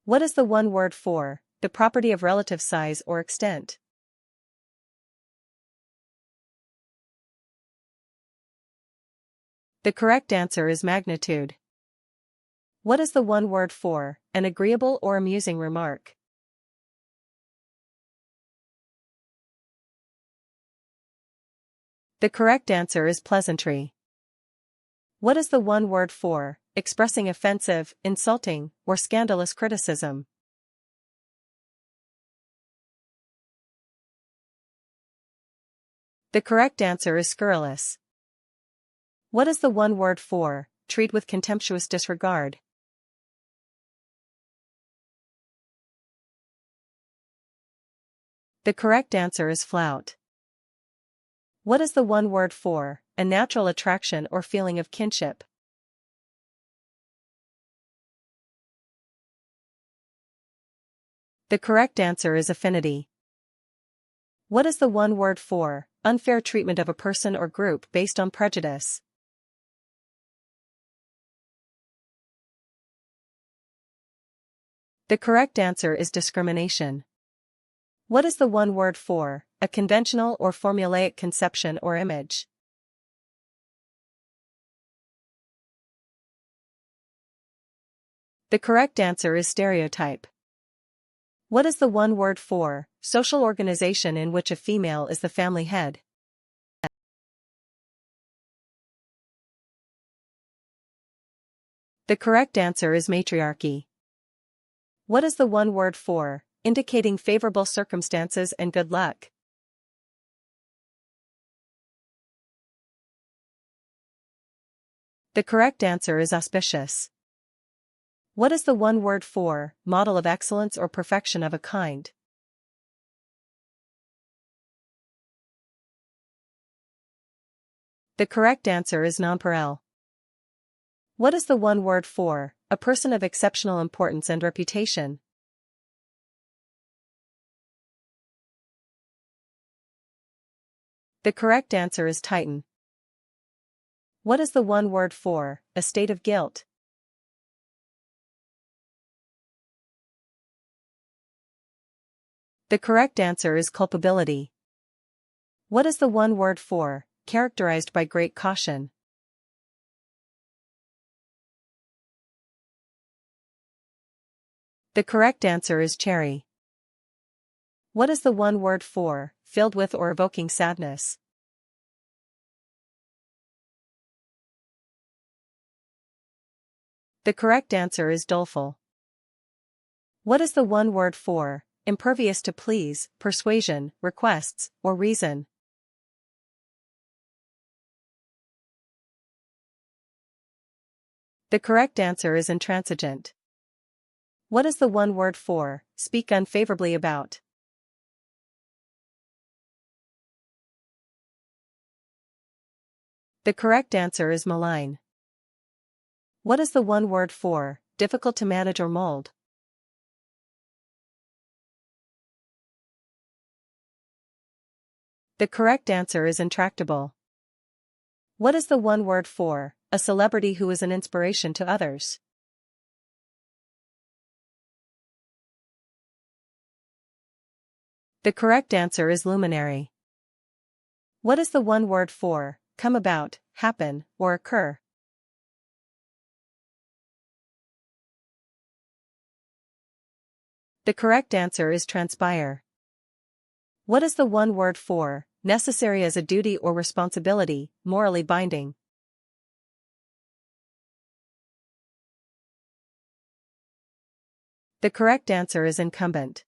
What is the one word for the property of relative size or extent? The correct answer is magnitude. What is the one word for an agreeable or amusing remark? The correct answer is pleasantry. What is the one word for expressing offensive, insulting, or scandalous criticism? The correct answer is scurrilous. What is the one word for treat with contemptuous disregard? The correct answer is flout. What is the one word for a natural attraction or feeling of kinship? The correct answer is affinity. What is the one word for unfair treatment of a person or group based on prejudice? The correct answer is discrimination. What is the one word for a conventional or formulaic conception or image? The correct answer is stereotype. What is the one word for social organization in which a female is the family head? The correct answer is matriarchy. What is the one word for indicating favorable circumstances and good luck? The correct answer is auspicious. What is the one word for model of excellence or perfection of a kind? The correct answer is nonpareil. What is the one word for a person of exceptional importance and reputation? The correct answer is titan. What is the one word for a state of guilt? The correct answer is culpability. What is the one word for characterized by great caution? The correct answer is cherry. What is the one word for filled with or evoking sadness? The correct answer is doleful. What is the one word for impervious to pleas, persuasion, requests, or reason? The correct answer is intransigent. What is the one word for speak unfavorably about? The correct answer is malign. What is the one word for difficult to manage or mold? The correct answer is intractable. What is the one word for a celebrity who is an inspiration to others? The correct answer is luminary. What is the one word for come about, happen, or occur? The correct answer is transpire. What is the one word for necessary as a duty or responsibility, morally binding? The correct answer is incumbent.